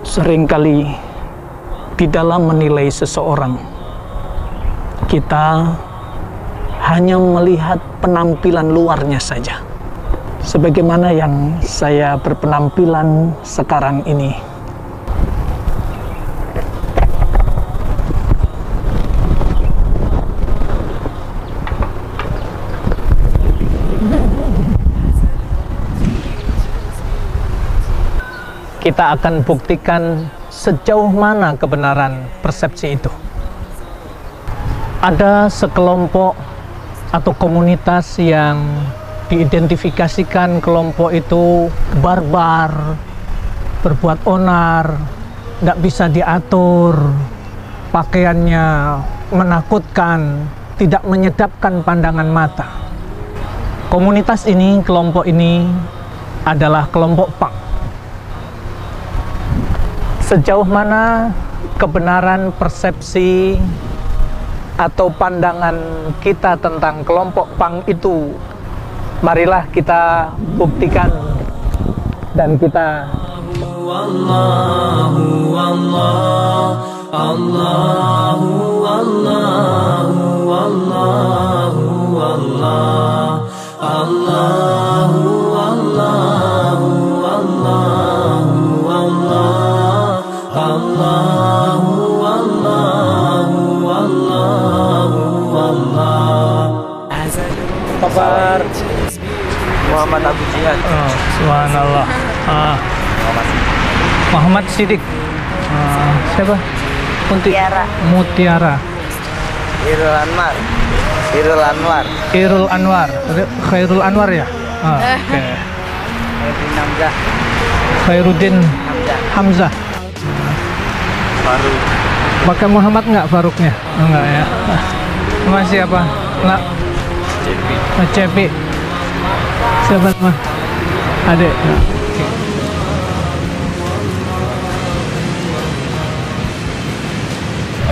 Seringkali di dalam menilai seseorang, kita hanya melihat penampilan luarnya saja. Sebagaimana yang saya berpenampilan sekarang ini. Kita akan buktikan sejauh mana kebenaran persepsi itu. Ada sekelompok atau komunitas yang diidentifikasikan kelompok itu barbar, berbuat onar, tidak bisa diatur, pakaiannya menakutkan, tidak menyedapkan pandangan mata. Komunitas ini, kelompok ini adalah kelompok punk. Sejauh mana kebenaran persepsi atau pandangan kita tentang kelompok punk itu, marilah kita buktikan dan kita kabar Muhammad Abu Jihad. Subhanallah. Muhammad Siddiq. Siapa? Mutiara. Irul Anwar. Khairul Anwar ya? Oke. Khairuddin Hamzah. Faruk. Pakai Muhammad nggak Faruknya? Enggak ya. Masih apa? Nggak. Cepi. Siapa mah? Adek.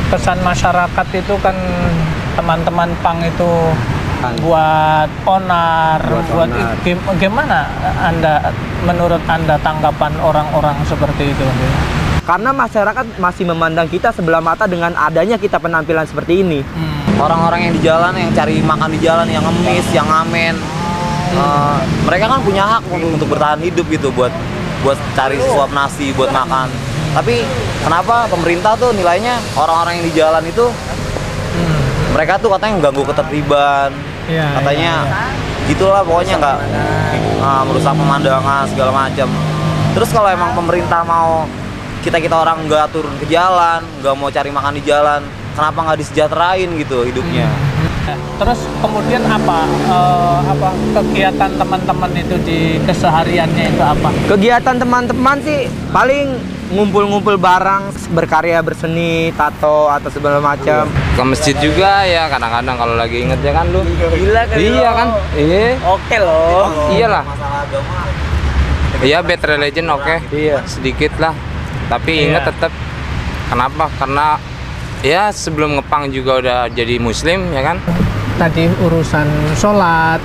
Pesan masyarakat itu kan teman-teman pang itu buat onar, buat gimana menurut Anda tanggapan orang-orang seperti itu? Karena masyarakat masih memandang kita sebelah mata dengan adanya kita penampilan seperti ini. Orang-orang yang di jalan, yang cari makan di jalan, yang ngemis, yang ngamen, mereka kan punya hak untuk bertahan hidup gitu, buat cari suap nasi, buat makan. Tapi kenapa pemerintah tuh nilainya orang-orang yang di jalan itu, mereka tuh katanya mengganggu ketertiban, katanya gitulah pokoknya, nggak merusak pemandangan segala macam. Terus kalau emang pemerintah mau kita orang nggak turun ke jalan, nggak mau cari makan di jalan, kenapa nggak disejahterain gitu hidupnya? Terus kemudian apa kegiatan teman-teman itu di kesehariannya itu apa? Kegiatan teman-teman sih paling ngumpul-ngumpul bareng, berkarya, berseni, tato atau segala macam. Ke masjid juga ya kadang-kadang kalau lagi inget ya kan lu. Gila kan? Iya kan? Iya. Oke loh. Iyalah. Iya, bad religion oke. Iya. Sedikit lah. Tapi ingat tetap. Kenapa? Karena ya sebelum ngepang juga udah jadi muslim ya kan. Tadi urusan sholat,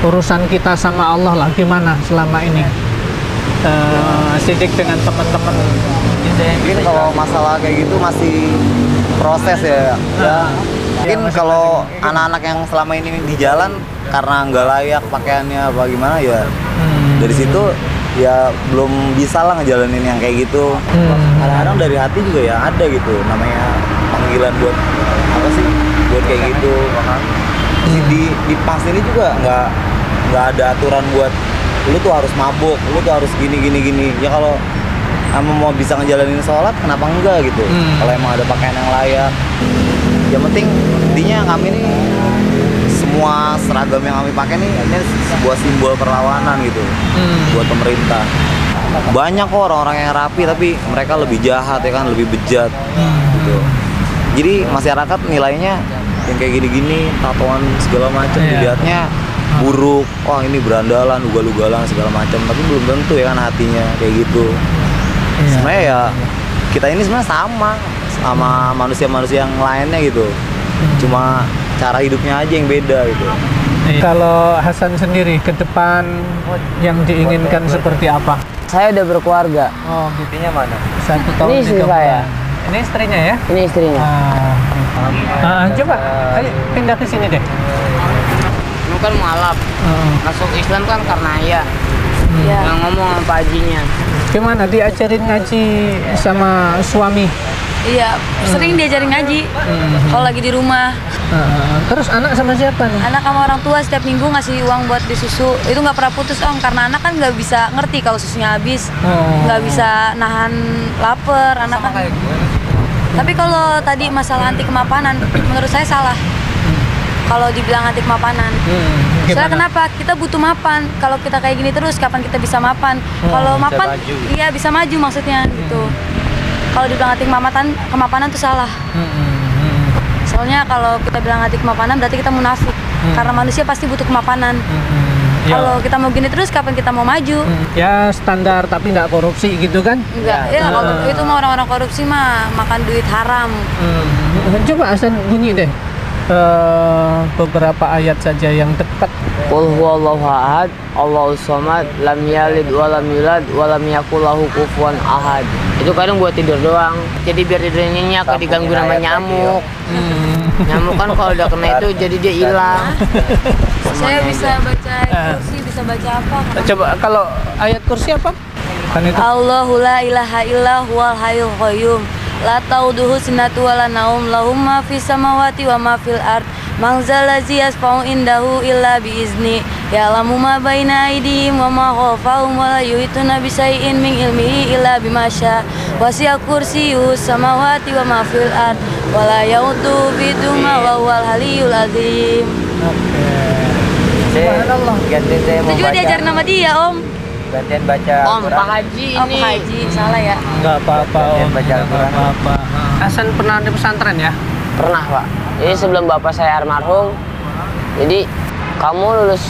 urusan kita sama Allah lah, gimana selama ini? Siddiq dengan teman-teman. Mungkin kalau masalah kayak gitu masih proses ya. Mungkin kalau anak-anak yang selama ini di jalan karena nggak layak pakaiannya apa gimana ya, dari situ ya belum bisa lah ngejalanin yang kayak gitu. Kadang-kadang dari hati juga ya ada gitu, namanya panggilan buat apa sih, buat kayak gitu. Di pas ini juga nggak ada aturan buat lu tuh harus mabuk, lu tuh harus gini. Ya kalau emang mau bisa ngejalanin sholat, kenapa enggak gitu? Kalau emang ada pakaian yang layak. Yang penting intinya kami ini semua seragam yang kami pakai ini sebuah simbol perlawanan gitu buat pemerintah. banyak kok orang-orang yang rapi tapi mereka lebih jahat ya kan, lebih bejat gitu. Jadi masyarakat nilainya yang kayak gini-gini, tatoan segala macam dilihatnya buruk. Wah ini berandalan, ugal-ugalan segala macam, tapi belum tentu ya kan hatinya kayak gitu. Sebenarnya ya kita ini sebenarnya sama manusia-manusia yang lainnya gitu. Cuma cara hidupnya aja yang beda gitu. Kalau Hasan sendiri ke depan yang diinginkan seperti apa? Saya udah berkeluarga. Oh, gitu. Mana? 1 tahun Ini istri 3 bulan. saya. Ini istrinya ya? Ini istrinya. Coba, ayo pindah ke sini deh. Lu kan mualaf. Masuk Islam kan karena ayah. Yang ngomong sama Pak Hajinya. Gimana diajarin ngaji sama suami? Iya, sering diajarin ngaji kalau lagi di rumah. Terus anak sama siapa nih? Anak sama orang tua setiap minggu ngasih uang buat beli susu. Itu nggak pernah putus om, karena anak kan nggak bisa ngerti kalau susunya habis, nggak bisa nahan lapar. Anak kan. Tapi kalau tadi masalah anti kemapanan, menurut saya salah. Kalau dibilang anti kemapanan, soalnya kenapa? Kita butuh mapan. Kalau kita kayak gini terus, kapan kita bisa mapan? Kalau mapan, iya bisa maju maksudnya gitu. Kalau dibilang anti kemapanan itu salah. Soalnya kalau kita bilang anti kemapanan berarti kita munafik. Karena manusia pasti butuh kemapanan. Kalau kita mau gini terus, kapan kita mau maju? Ya standar tapi nggak korupsi gitu kan? Enggak, ya kalau itu mah orang-orang korupsi mah makan duit haram. Coba Hasan bunyi deh beberapa ayat saja yang dekat. Qul huwallahu ahad, Allahus samad, lam yalid wa lam yulad wa lam yakul lahu kufuwan ahad. Itu kadang buat tidur doang. Jadi biar tidurnya nyenyak, gak diganggu sama nyamuk. Nyamuk kan kalau udah kena itu jadi dia hilang. Saya bisa baca kursi, bisa baca apa? Coba kalau ayat kursi apa? Kan itu. Allahu la ilaha illa huwal hayyul qayyum. La tauduhu sinatu wala naum, lahum ma fis samawati wa ma fil ard. Man zalazi yasfa'u indahu illa biizni. Ya'lamu ma baina aydihim wa ma khalfahum wa la yuhituna bi syai'in min ilmihi illa bima syaa. Wasi'a kursiyyus samawati wa ma fil ard wa la yaudu biduma wa huwal aliyyul azim. Subhanallah. Itu juga diajarin nama dia, Om. Gantian baca Om, Pak Haji Oh, ini. Pak Haji, salah ya. Nggak apa-apa Om. Nggak apa-apa. Hasan pernah di pesantren ya? Pernah, Pak. Jadi sebelum bapak saya almarhum, jadi kamu lulus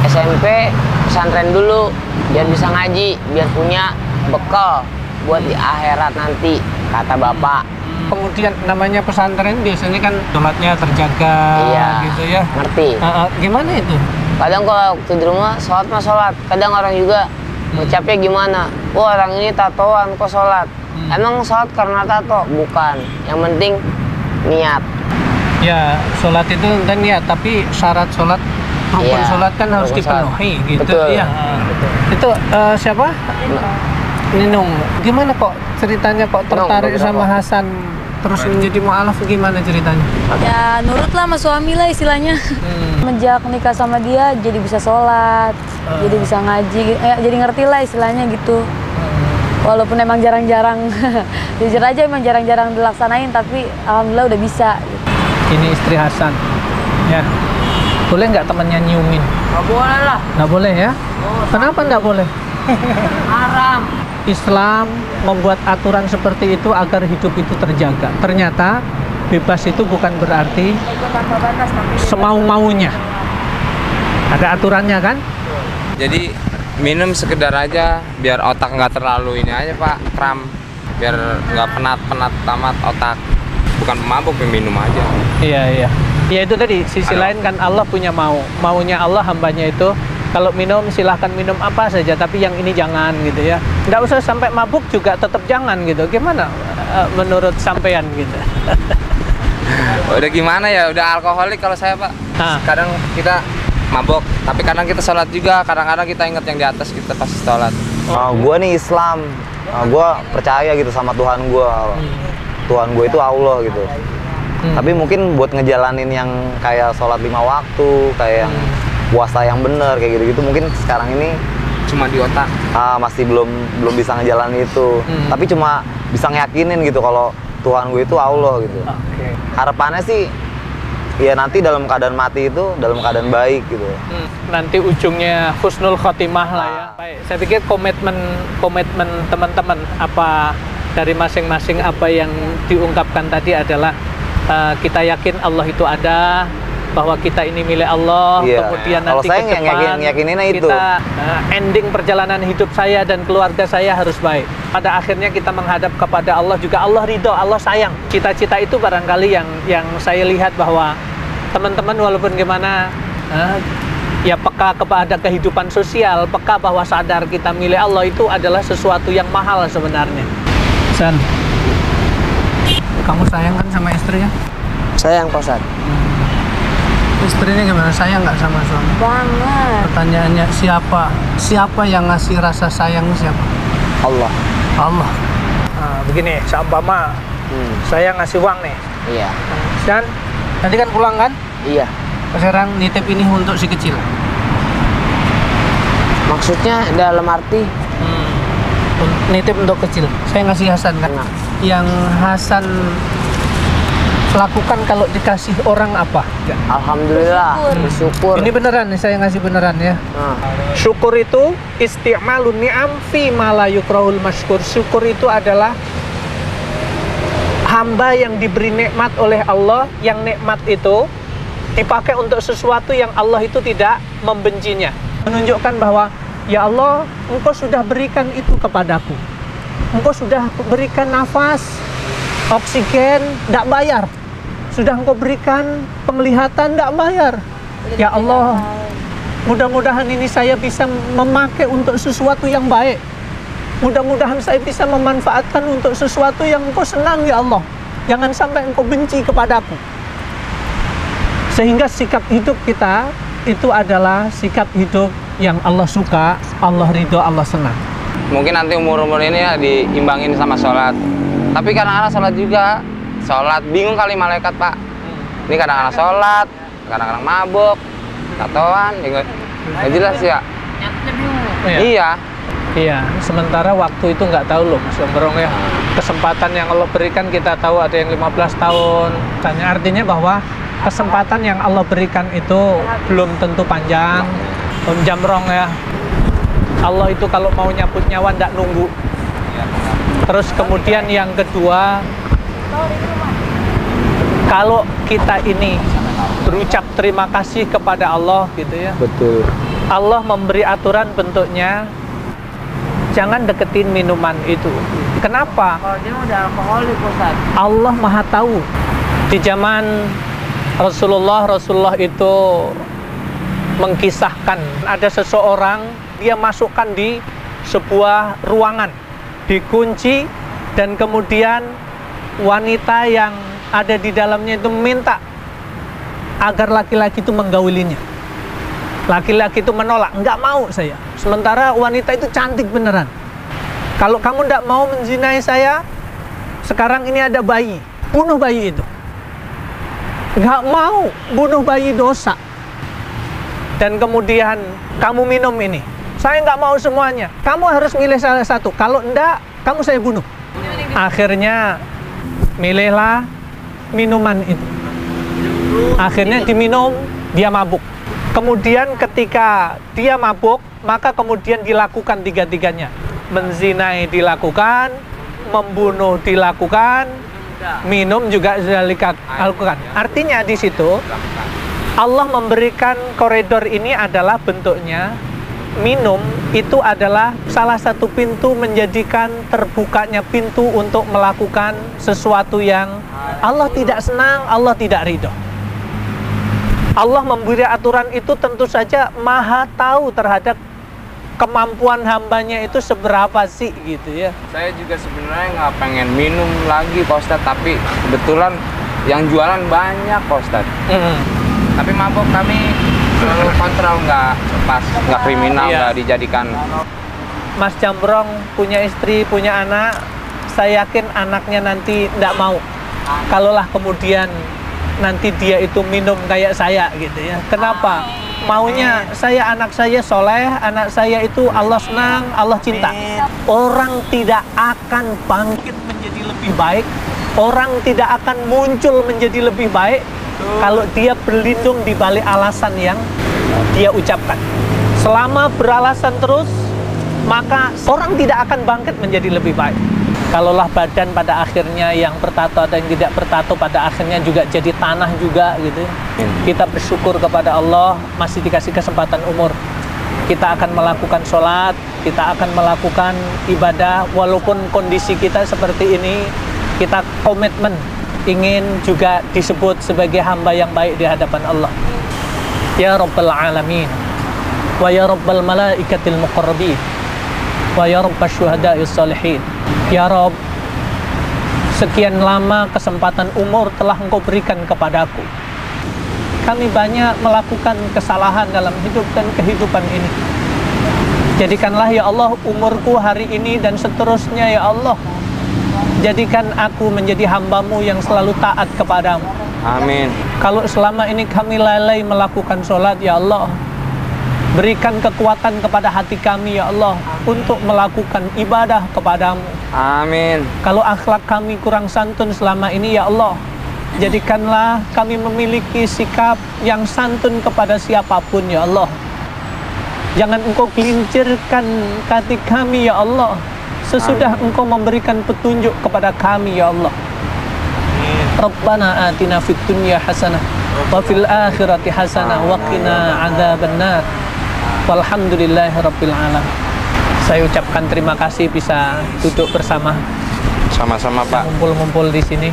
SMP pesantren dulu biar bisa ngaji, biar punya bekal buat di akhirat nanti, kata bapak. Kemudian namanya pesantren biasanya kan sholatnya terjaga gitu ya. Ngerti. Gimana itu? Kadang kalau waktu di rumah sholat mah sholat, kadang orang juga ngucapnya gimana? Wah orang ini tatoan kok sholat. Emang sholat karena tato? Bukan. Yang penting niat. Ya sholat itu kan niat, tapi syarat sholat rukun sholat kan harus rukun sholat. dipenuhi gitu. Betul. Iya. Itu siapa? Ninung. Gimana kok ceritanya kok tertarik sama Hasan? Terus menjadi mu'alaf gimana ceritanya? Ya nurutlah sama suami lah istilahnya. Menjak nikah sama dia jadi bisa sholat, jadi bisa ngaji, jadi ngerti lah istilahnya gitu. Walaupun emang jarang-jarang, jujur aja emang jarang-jarang dilaksanain, tapi alhamdulillah udah bisa. Ini istri Hasan, ya. Boleh nggak temannya nyiumin? Nggak boleh lah. Nggak boleh ya? Kenapa nggak boleh? Haram. Islam membuat aturan seperti itu agar hidup itu terjaga. Ternyata bebas itu bukan berarti semau-maunya. Ada aturannya kan? Jadi minum sekedar aja biar otak nggak terlalu ini aja Pak, kram. Biar nggak penat-penat tamat otak. Bukan pemabuk, minum aja. Iya. Ya itu tadi, sisi lain kan Allah punya maunya Allah, hambanya itu kalau minum silahkan minum apa saja, tapi yang ini jangan gitu ya. Nggak usah sampai mabuk juga tetap jangan gitu. Gimana menurut sampean gitu? Udah gimana ya, udah alkoholik kalau saya Pak. Kadang kita mabok, tapi kadang kita sholat juga. Kadang-kadang kita ingat yang di atas, kita pasti sholat. Gue nih Islam, gue percaya gitu sama Tuhan gue. Tuhan gue itu Allah gitu. Tapi mungkin buat ngejalanin yang kayak sholat 5 waktu, kayak yang puasa yang bener kayak gitu-gitu, mungkin sekarang ini Cuma di otak. masih belum bisa ngejalanin itu. Tapi cuma bisa ngeyakinin gitu kalau Tuhan gue itu Allah gitu. Harapannya sih ya nanti dalam keadaan mati itu dalam keadaan baik gitu. Nanti ujungnya husnul khotimah lah ya. Baik, saya pikir komitmen teman-teman apa dari masing-masing apa yang diungkapkan tadi adalah kita yakin Allah itu ada, bahwa kita ini milik Allah. Iya. Kemudian Kalau nanti saya ke depan yakininnya itu. kita ending perjalanan hidup saya dan keluarga saya harus baik. Pada akhirnya kita menghadap kepada Allah juga, Allah ridho, Allah sayang. Cita-cita itu barangkali yang saya lihat bahwa teman-teman walaupun gimana ya peka kepada kehidupan sosial, peka bahwa sadar kita milik Allah itu adalah sesuatu yang mahal sebenarnya. San, kamu sayang kan sama istrinya? Sayang, Pak Ustadz. Istrinya gimana? Sayang nggak sama suami? Banget. Pertanyaannya siapa? Siapa yang ngasih rasa sayang siapa? Allah. Allah. Nah, begini, seumpama saya ngasih uang nih, Iya. dan nanti kan pulang kan? Iya. Sekarang nitip ini untuk si kecil. Maksudnya dalam arti Nitip untuk kecil. Saya ngasih Hasan kan? Nah. Yang Hasan lakukan kalau dikasih orang apa? alhamdulillah, bersyukur. Ini beneran nih, saya ngasih beneran ya. Nah, Syukur itu isti'malun ni'am fi ma la yukrahul masykur. Syukur itu adalah hamba yang diberi nikmat oleh Allah, yang nikmat itu dipakai untuk sesuatu yang Allah itu tidak membencinya. Menunjukkan bahwa ya Allah, Engkau sudah berikan itu kepadaku. Engkau sudah berikan nafas, oksigen, tidak bayar. Sudah Engkau berikan penglihatan, tidak bayar. Ya Allah, mudah-mudahan ini saya bisa memakai untuk sesuatu yang baik. Mudah-mudahan saya bisa memanfaatkan untuk sesuatu yang Engkau senang ya Allah. Jangan sampai Engkau benci kepadaku. Sehingga sikap hidup kita itu adalah sikap hidup yang Allah suka, Allah ridho, Allah senang. Mungkin nanti umur-umur ini ya diimbangin sama sholat. Tapi kadang-kadang sholat juga, sholat bingung kali malaikat Pak. Ini kadang-kadang sholat, kadang-kadang mabuk, tatoan, nggak jelas ya. Iya. Iya, sementara waktu itu nggak tahu loh Mas Gombrong ya. Kesempatan yang Allah berikan kita tahu ada yang 15 tahun. Artinya bahwa kesempatan yang Allah berikan itu belum tentu panjang. Om Jamrong ya, Allah itu kalau mau nyabut nyawa ndak nunggu. Terus kemudian yang kedua, kalau kita ini berucap terima kasih kepada Allah gitu ya. betul. Allah memberi aturan bentuknya jangan deketin minuman itu. Kenapa? Kalau dia udah alkoholik, Ustaz. Allah Maha tahu. Di zaman Rasulullah itu mengkisahkan ada seseorang, dia masukkan di sebuah ruangan, dikunci, dan kemudian wanita yang ada di dalamnya itu minta agar laki-laki itu menggaulinya. Laki-laki itu menolak, nggak mau saya. Sementara wanita itu cantik beneran. Kalau kamu nggak mau menzinai saya, sekarang ini ada bayi, bunuh bayi itu. Nggak mau, bunuh bayi dosa. Dan kemudian kamu minum ini, saya nggak mau semuanya. Kamu harus milih salah satu. Kalau enggak, kamu saya bunuh. Akhirnya milihlah minuman itu. Akhirnya diminum, dia mabuk. Kemudian ketika dia mabuk, maka kemudian dilakukan tiga-tiganya. Menzinai dilakukan, membunuh dilakukan, minum juga dilakukan. Artinya di situ Allah memberikan koridor ini adalah bentuknya minum itu adalah salah satu pintu menjadikan terbukanya pintu untuk melakukan sesuatu yang Allah tidak senang, Allah tidak ridho. Allah memberi aturan itu tentu saja Maha tahu terhadap kemampuan hambanya itu seberapa sih gitu ya. Saya juga sebenarnya nggak pengen minum lagi Pak Ustadz, tapi kebetulan yang jualan banyak Pak Ustadz. Tapi mabok kami selalu kontrol, nggak pas, nggak kriminal, nggak dijadikan. Mas Jamrong punya istri, punya anak, saya yakin anaknya nanti tidak mau. Kalaulah kemudian nanti dia itu minum kayak saya gitu ya. Kenapa? Maunya saya anak saya soleh, anak saya itu Allah senang, Allah cinta. Orang tidak akan bangkit menjadi lebih baik, orang tidak akan muncul menjadi lebih baik kalau dia berlindung di balik alasan yang dia ucapkan. Selama beralasan terus, maka orang tidak akan bangkit menjadi lebih baik. Kalaulah badan pada akhirnya yang bertato atau yang tidak bertato pada akhirnya juga jadi tanah juga gitu. Kita bersyukur kepada Allah masih dikasih kesempatan umur. Kita akan melakukan sholat, kita akan melakukan ibadah walaupun kondisi kita seperti ini, kita komitmen ingin juga disebut sebagai hamba yang baik di hadapan Allah. Ya Rabbal Alamin, wa ya Rabbal Malaikatil Muqarrabin, wa ya Rabbal Syuhada'is Salihin. Ya Rabb, sekian lama kesempatan umur telah Engkau berikan kepadaku. Kami banyak melakukan kesalahan dalam hidup dan kehidupan ini. Jadikanlah ya Allah umurku hari ini dan seterusnya ya Allah. Jadikan aku menjadi hamba-Mu yang selalu taat kepadamu. Amin. Kalau selama ini kami lalai melakukan sholat ya Allah, berikan kekuatan kepada hati kami ya Allah untuk melakukan ibadah kepadamu. Amin. Kalau akhlak kami kurang santun selama ini ya Allah, jadikanlah kami memiliki sikap yang santun kepada siapapun ya Allah. Jangan Engkau gelincirkan hati kami ya Allah sesudah Engkau memberikan petunjuk kepada kami ya Allah. Rabbana atina fid dunya hasanah wa fil akhirati hasanah wa qina adzabannar. Walhamdulillahirabbil alamin. Saya ucapkan terima kasih bisa duduk bersama. Sama-sama Pak. Ngumpul-ngumpul di sini.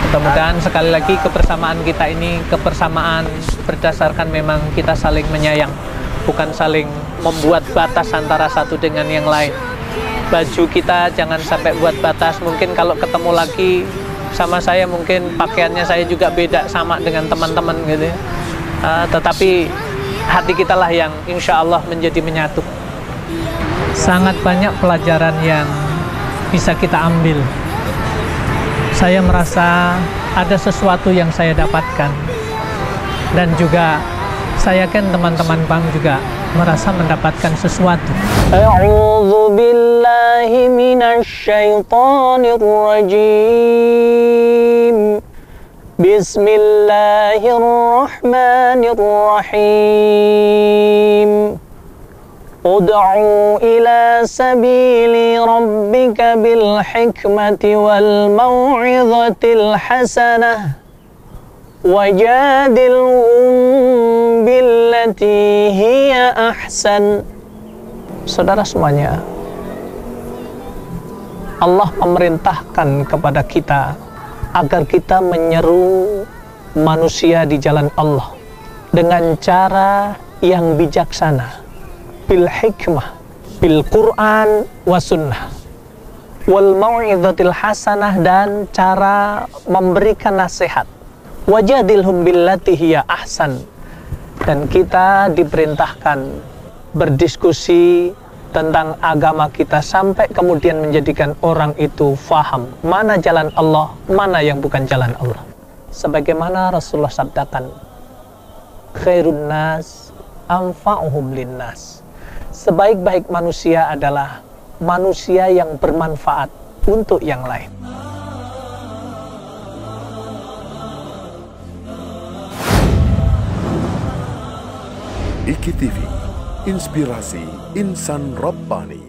Mudah-mudahan sekali lagi kebersamaan kita ini kebersamaan berdasarkan memang kita saling menyayang, bukan saling membuat batas antara satu dengan yang lain. Baju kita jangan sampai buat batas. Mungkin kalau ketemu lagi sama saya mungkin pakaiannya saya juga beda sama dengan teman-teman gitu ya. Tetapi hati kita lah yang insya Allah menjadi menyatu. Sangat banyak pelajaran yang bisa kita ambil. Saya merasa ada sesuatu yang saya dapatkan. Dan juga saya yakin teman-teman Bang juga merasa mendapatkan sesuatu. A'udzu billahi minasy syaithanir rajim. Bismillahirrahmanirrahim. Ud'u ila sabili rabbika bil hikmati wal mau'izatil hasanah wajadilhum billati hiya ahsan. Saudara semuanya, Allah memerintahkan kepada kita agar kita menyeru manusia di jalan Allah dengan cara yang bijaksana, bil hikmah, bil Quran wa sunnah, wal mau'izatil hasanah, dan cara memberikan nasihat, wajadilhum billati hiya ahsan. Dan kita diperintahkan berdiskusi tentang agama kita sampai kemudian menjadikan orang itu faham mana jalan Allah, mana yang bukan jalan Allah. Sebagaimana Rasulullah sabdakan, khairun nas anfa'uhum linnas. Sebaik-baik manusia adalah manusia yang bermanfaat untuk yang lain. IKI TV, inspirasi insan Rabbani.